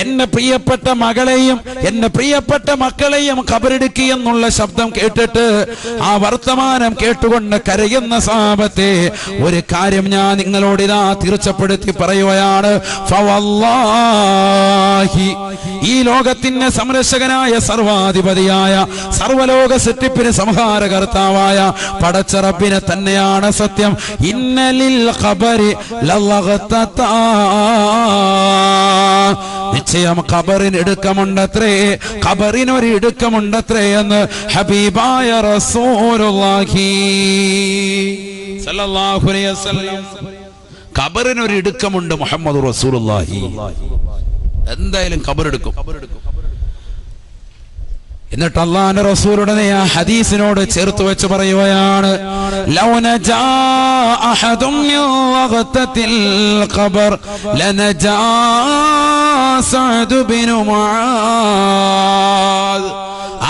എന്നെ പ്രിയപ്പെട്ട മകളെയും എന്നെ പ്രിയപ്പെട്ട മക്കളെയും ഖബറടക്കി എന്നുള്ള ശബ്ദം കേട്ടിട്ട് ആ വർത്തമാനം കേട്ടുകൊണ്ട് കരയുന്ന സഹാബത്തെ, ഒരു കാര്യം ഞാൻ നിങ്ങളോട് ഇതാ തീർച്ചപ്പെടുത്തി പറയുകയാണ്. ഫവല്ലാഹി, ഈ ലോകത്തിന്റെ സംരക്ഷകനായ സർവാധിപതിയായ സർവലോക സൃഷ്ടിപ്പിന് സംഹാരകർത്താവായ പടച്ച റബ്ബിനെ തന്നെയാണ് സത്യം. ഇന്നലിൽ ഖബരി ലളഗതതാ, നിശ്ചയം ഖബറിന് ഇടുക്കമുണ്ടത്രേ, ഖബറിനൊരു ഇടുക്കമുണ്ടത്രേ എന്ന് ഹബീബായ റസൂലുള്ളാഹി സല്ലല്ലാഹു അലൈഹി വസല്ലം. ഖബറിനൊരു ഇടുക്കമുണ്ട് മുഹമ്മദ് റസൂലുള്ളാഹി. എന്തായാലും ഖബറെടുക്കും. എന്നിട്ട് അല്ലാഹുവിന്റെ റസൂലുടെ ആ ഹദീസിനോട് ചേർത്ത് വെച്ച് പറയുകയാണ്, ലൗ നജാ അഹദും മിൻ വഖതത്തിൽ ഖബർ ലനജാ സഅദ് ബിൻ മുആദ്.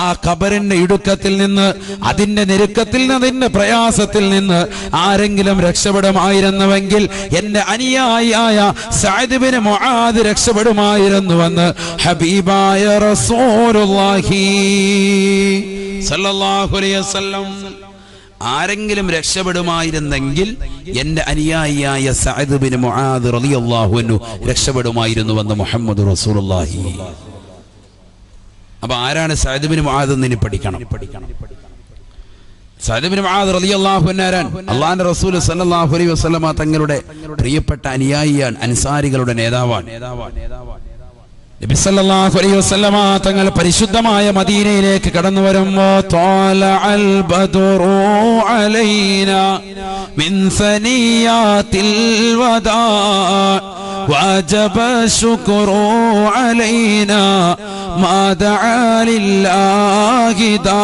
ആ ഖബറിന്റെ ഇടുക്കത്തിൽ നിന്ന്, അതിന്റെ ഞെരുക്കത്തിൽ നിന്ന്, അതിന്റെ പ്രയാസത്തിൽ നിന്ന് ആരെങ്കിലും രക്ഷപ്പെടുമായിരുന്നുവെങ്കിൽ എന്റെ അനുയായിയായ സഅദ് ബിൻ മുആദ് രക്ഷപ്പെടുമായിരുന്നുവെന്ന് ഹബീബായ റസൂലുള്ളാഹി സല്ലല്ലാഹു അലൈഹി വസല്ലം. ആരെങ്കിലും രക്ഷപ്പെടുമായിരുന്നെങ്കിൽ എന്റെ അനുയായിയായ സഅദ് ബിൻ മുആദ് റളിയല്ലാഹു അൻഹു രക്ഷപ്പെടുമായിരുന്നുവെന്ന് മുഹമ്മദ് റസൂലുള്ളാഹി. അപ്പൊ ആരാണ് സഅദ് ബിൻ മുആദ് എന്ന് ഇനി പഠിക്കണം. സഅദ് ബിൻ മുആദ് റളിയല്ലാഹു അൻഹു ആരാൻ? അല്ലാഹുവിന്റെ റസൂൽ സല്ലല്ലാഹു അലൈഹി വസല്ലമ തങ്ങളുടെ പ്രിയപ്പെട്ട അനുയായിയാണ്, അൻസാരികളുടെ നേതാവാണ്. നബി സല്ലല്ലാഹു അലൈഹി വസല്ലമ തങ്ങൾ പരിശുദ്ധമായ മദീനയിലേക്ക് കടന്നു വരുമ്പോ ത്വാലഅൽ ബദ്റു അലൈനാ മിൻ സനിയാത്തിൽ വദാ വജബ ശുക്റു അലൈനാ മാ ദഅ ലില്ലാഹി ദാ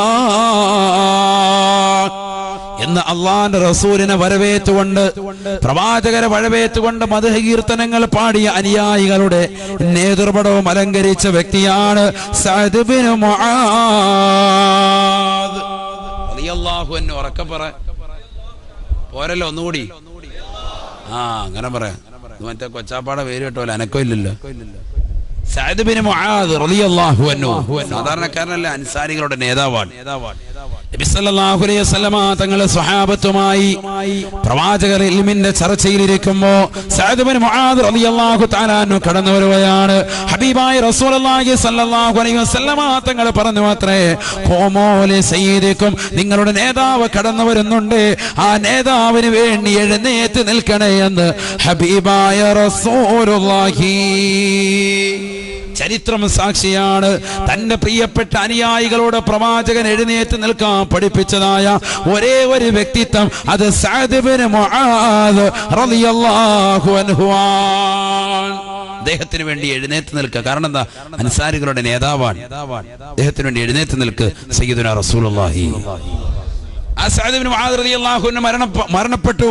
എന്ന് അള്ളാന്റെ റസൂലിനെ വരവേറ്റുകൊണ്ട്, പ്രവാചകരെ വരവേറ്റുകൊണ്ട് മദ്ഹ് കീർത്തനങ്ങൾ പാടിയ അനുയായികളുടെ നേതൃപടവും അലങ്കരിച്ച വ്യക്തിയാണ് സഅദ് ബിൻ മുആദ് റളിയല്ലാഹു അൻഹു. ഉറക്കെ പറ, പോരല്ലോ, ഒന്നുകൂടി. അങ്ങനെ പറയാം. മറ്റേ കൊച്ചാപ്പാടെ പേര് കേട്ടോലെ അനക്കോ ഇല്ലല്ലോ. സഅദ് ബിൻ മുആദ് റളിയല്ലാഹു അൻഹു സാധാരണക്കാരനല്ല, അൻസാരികളുടെ നേതാവാണ്. നബി സല്ലല്ലാഹു അലൈഹി വസല്ലമ തങ്ങൾ സ്വഹാബത്തുമായി പ്രവാചകർ ഇൽമിന്റെ ചർച്ചയിലിരിക്കുമ്പോ സഅദ് ബിൻ മുആദ് റളിയല്ലാഹു തആല അൻഹു കടന്നു വരുകയാണ്. ഹബീബായ റസൂലുള്ളാഹി സല്ലല്ലാഹു അലൈഹി വസല്ലമ തങ്ങൾ പറഞ്ഞു അത്രേ, ഖൂമൂ ലി സയ്യിദിക്കും, നിങ്ങളുടെ നേതാവ് കടന്നു വരുന്നുണ്ട്, ആ നേതാവിന് വേണ്ടി എഴുന്നേറ്റ് നിൽക്കണേ എന്ന് ഹബീബായ റസൂലുള്ളാഹി. ചരിത്രം സാക്ഷിയാണ്. തന്റെ പ്രിയപ്പെട്ട അനുയായികളോട് പ്രവാചകൻ എഴുന്നേറ്റ് നിൽക്കാൻ പഠിപ്പിച്ചതായ ഒരേ ഒരു വ്യക്തിത്വം അത് സഅദ് ബിൻ മുആദ് റളിയല്ലാഹു അൻഹു. അദ്ദേഹത്തിന് വേണ്ടി എഴുന്നേറ്റ് നിൽക്കുക. കാരണം എന്താ? അൻസാരികളുടെ നേതാവാണ്. അദ്ദേഹത്തിന് വേണ്ടി എഴുന്നേറ്റ് നിൽക്ക് സയ്യിദുനാ റസൂലുള്ളാഹി. സഅദ് ബിൻ മുആദ് റളിയല്ലാഹു അൻഹു മരണപ്പെട്ടു.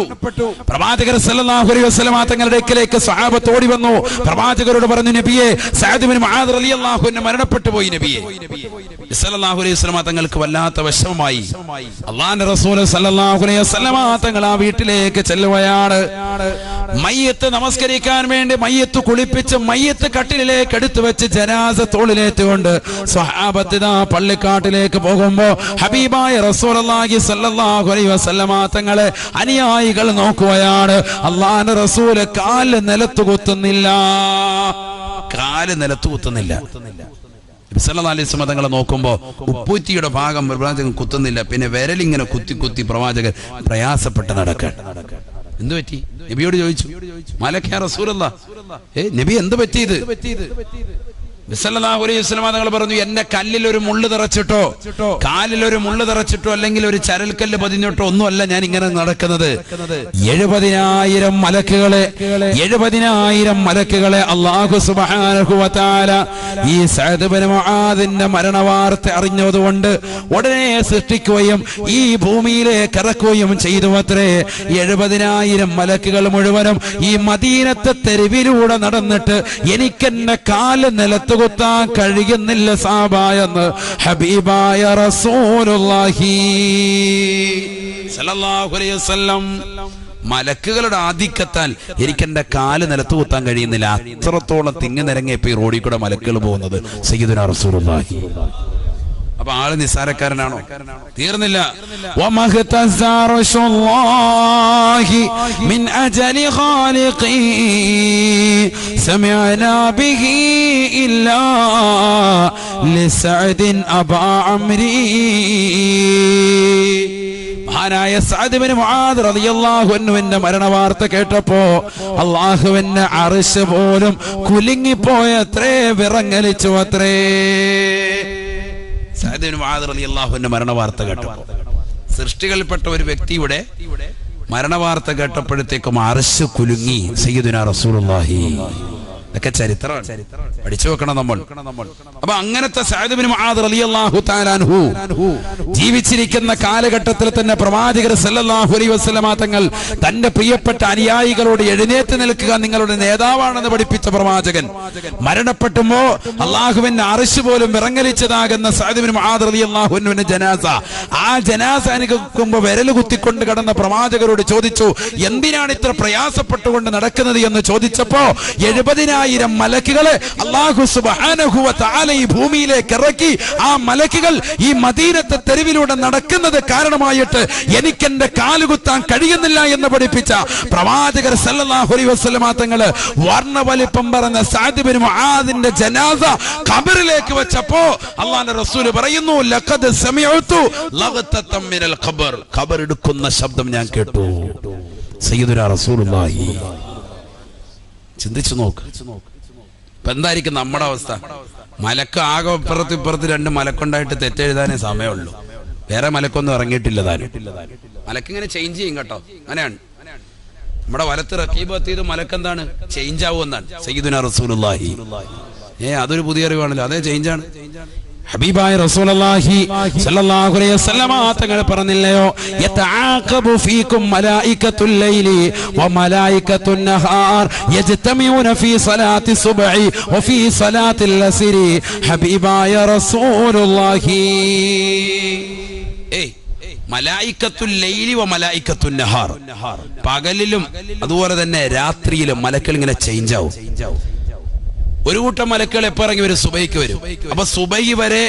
പ്രവാചകർ സല്ലല്ലാഹു അലൈഹി വസല്ലം തങ്ങളുടെ അടുക്കലേക്ക് സ്വഹാബത്ത് ഓടി വന്നു. പ്രവാചകരോട് പറഞ്ഞു, നബിയെ, സഅദ് ബിൻ മുആദ് റളിയല്ലാഹു അൻഹു മരണപ്പെട്ടു പോയി നബിയെ. സല്ലല്ലാഹു അലൈഹി വസല്ലം തങ്ങൾക്ക് വല്ലാത്ത വിഷമമായി. അല്ലാഹുവിന്റെ റസൂൽ സല്ലല്ലാഹു അലൈഹി വസല്ലം തങ്ങൾ ആ വീട്ടിലേക്ക് ചെല്ലുകയാണ്. മയ്യത്ത് നമസ്കരിക്കാൻ വേണ്ടി മയ്യത്ത് കുളിപ്പിച്ച് മയ്യത്ത് കട്ടിലേക്ക് എടുത്തു വെച്ച് ജനാസ തോളിലേറ്റുകൊണ്ട് സ്വഹാബത്ത് പള്ളിക്കാട്ടിലേക്ക് പോകുമ്പോ ഹബീബായ റസൂലുള്ളാഹി സല്ലല്ലാഹു അലൈഹി വസല്ലമ തങ്ങളെ അനുയായികൾ നോക്കുകയാണ്. അല്ലാഹുവിന്റെ റസൂൽ കാല് നിലത്ത് കുത്തുന്നില്ല. സല്ലല്ലാഹു അലൈഹി വസല്ലം തങ്ങളെ നോക്കുമ്പോ ഉപ്പൂറ്റിയുടെ ഭാഗം പ്രവാചകൻ കുത്തുന്നില്ല. പിന്നെ വിരലിങ്ങനെ കുത്തി കുത്തി പ്രവാചകൻ പ്രയാസപ്പെട്ട് നടക്കാൻ. എന്ത് പറ്റി? നബിയോട് ചോദിച്ചു, മലക്കാ റസൂലല്ലാഹ്, നബി എന്ത് പറ്റിയത്? സല്ലല്ലാഹു അലൈഹി വസല്ലം തങ്ങൾ പറഞ്ഞു, എന്നെ കല്ലിൽ ഒരു മുള്ളു തറച്ചിട്ടോ കാലിൽ ഒരു മുള്ളു തറച്ചിട്ടോ അല്ലെങ്കിൽ ഒരു ചരൽക്കല്ല് പതിഞ്ഞിട്ടോ ഒന്നുമല്ല ഞാൻ ഇങ്ങനെ നടക്കുന്നത്. 70,000 മലക്കുകളെ അല്ലാഹു സുബ്ഹാനഹു വ തആല ഈ സഅദ് ഇബ്നു മുആദിന്റെ മരണവാർത്ത അറിഞ്ഞതുകൊണ്ട് ഉടനെ സൃഷ്ടിക്കുകയും ഈ ഭൂമിയിലേക്ക് ഇറക്കുകയും ചെയ്തു അത്രേ. 70,000 മലക്കുകൾ മുഴുവനും ഈ മദീനത്തെ തെരുവിലൂടെ നടന്നിട്ട് എനിക്കെന്നെ കാല് നിലത്തുകുത്താൻ കഴിയുന്നില്ല സാബായെന്ന് ഹബീബായ റസൂലുള്ളാഹി സ്വല്ലല്ലാഹു അലൈഹി വസല്ലം. മലക്കുകളുടെ ആധിക്യത്താൽ എനിക്കെന്റെ കാല് നിലത്ത് കുത്താൻ കഴിയുന്നില്ല. അത്രത്തോളം തിങ്ങി നിരങ്ങിയപ്പോ ഈ റോഡിൽ കൂടെ മലക്കുകൾ പോകുന്നത് സയ്യിദുനാ റസൂലുള്ളാഹി. അപ്പൊ ആള് നിസ്സാരക്കാരനാണോ? തീർന്നില്ല. മഹാനായ സഅദ് ഇബ്നു മുആദ് റളിയല്ലാഹു അൻഹുവിന്റെ മരണവാർത്ത കേട്ടപ്പോ അല്ലാഹുവിന്റെ അർശ് പോലും കുലുങ്ങിപ്പോയത്രേ, വിറങ്ങലിച്ചു അത്രേ. സഅദ് ഇബ്നു മുആദ് റളിയല്ലാഹു അൻഹു മരണവാർത്ത കേട്ടപ്പോൾ, സൃഷ്ടികളിൽപ്പെട്ട ഒരു വ്യക്തിയുടെ മരണവാർത്ത കേട്ടപ്പോഴത്തേക്കും അർശ് കുലുങ്ങി. സയ്യിദുനാ റസൂലുള്ളാഹി. ഇതൊക്കെ ചരിത്രമാണ്, പഠിച്ചു വെക്കണം നമ്മൾ. അപ്പൊ അങ്ങനത്തെ സഅദ് ഇബ്നു മുആദ് റളിയല്ലാഹു തആല അൻഹു ജീവിച്ചിരിക്കുന്ന കാലഘട്ടത്തിൽ തന്നെ പ്രവാചകർ സല്ലല്ലാഹു അലൈഹി വസല്ലമ തങ്ങൾ തന്റെ പ്രിയപ്പെട്ട അനുയായികളോട് എഴുന്നേറ്റ് നിൽക്കുക, നിങ്ങളുടെ നേതാവാണെന്ന് പഠിപ്പിച്ച പ്രവാചകൻ മരണപ്പെട്ടുമ്പോ അല്ലാഹുവിന്റെ അർശ് പോലും വിറങ്ങലിച്ചതാകുന്ന സഅദ് ഇബ്നു മുആദ് റളിയല്ലാഹു അൻഹുവിന്റെ ജനാസ, ആ ജനാസ അനുഗമിക്കുമ്പോൾ വിരൽ കുത്തിക്കൊണ്ട് കടന്ന പ്രവാചകരോട് ചോദിച്ചു, എന്തിനാണ് ഇത്ര പ്രയാസപ്പെട്ടുകൊണ്ട് നടക്കുന്നത് എന്ന് ചോദിച്ചപ്പോ 70,000 മലക്കുകളെ അല്ലാഹു സുബ്ഹാനഹു വ തആല ഈ ഭൂമിയിലേക്ക് ഇറക്കി. ആ മലക്കുകൾ ഈ മദീനത്തെ തെരുവിലൂടെ നടക്കുന്നത് കാരണമായിട്ട് എനിക്കെന്റെ കാലുകുത്താൻ കഴിയുന്നില്ല എന്ന് പഠിപ്പിച്ച പ്രവാചകർ സല്ലല്ലാഹു അലൈഹി വസല്ലമ തങ്ങള് വർണ്ണവലിപ്പം പറഞ്ഞ സഅദ് ഇബ്നു മുആദിന്റെ ജനാസ ഖബറിലേക്ക് വെച്ചപ്പോ അല്ലാഹുവിന്റെ റസൂൽ പറയുന്നു, ലഖദ് സമിഅതു ലഗ്തതൻ മിനൽ ഖബർ, ഖബർ എടുക്കുന്ന ശബ്ദം ഞാൻ കേട്ടു. സയ്യിദുനാ റസൂലുള്ളാഹി. ചിന്തിച്ചു നോക്ക്, ഇപ്പൊ എന്തായിരിക്കും നമ്മുടെ അവസ്ഥ? മലക്ക് ആകെ ഇപ്പുറത്ത് 2 മലക്കുണ്ടായിട്ട് തെറ്റെഴുതാനേ സമയമുള്ളൂ, വേറെ മലക്കൊന്നും ഇറങ്ങിയിട്ടില്ല താനും. മലക്കിങ്ങനെ ചേഞ്ച് ചെയ്യും കേട്ടോ, അങ്ങനെയാണ്. നമ്മുടെ വലത്ത് റഖീബ് എത്തിയത് മലക്കെന്താണ്? ചേഞ്ച് ആവുമെന്നാണ് സയ്യിദുനാ റസൂലുള്ളാഹി. അതൊരു പുതിയ അറിവാണല്ലോ, അതേ ചേഞ്ചാണ്. ഹബീബായ റസൂലുള്ളാഹി സ്വല്ലല്ലാഹു അലൈഹി വസല്ലമ തങ്ങൾ പറഞ്ഞില്ലയോ, യതആഖബു ഫീകും മലായികത്തുൽ ലൈലി വ മലായികത്തുൻ നഹാർ യജ്തമിഊന ഫീ സ്വലാത്തി സുബ്ഹി വ ഫീ സ്വലാത്തിൽ അസ്രി. ഹബീബായ റസൂലുള്ളാഹി. മലായികത്തുൽ ലൈലി വ മലായികത്തുൻ നഹാർ, പകലിലും അതുപോലെ തന്നെ രാത്രിയിലും മലക്കുകൾ ഇങ്ങനെ ചേഞ്ച് ആവും. ഒരു കൂട്ടം മലക്കുകൾ എപ്പോ ഇറങ്ങി വരും? സുബഹിക്ക് വരും. അപ്പൊ സുബഹി വരെ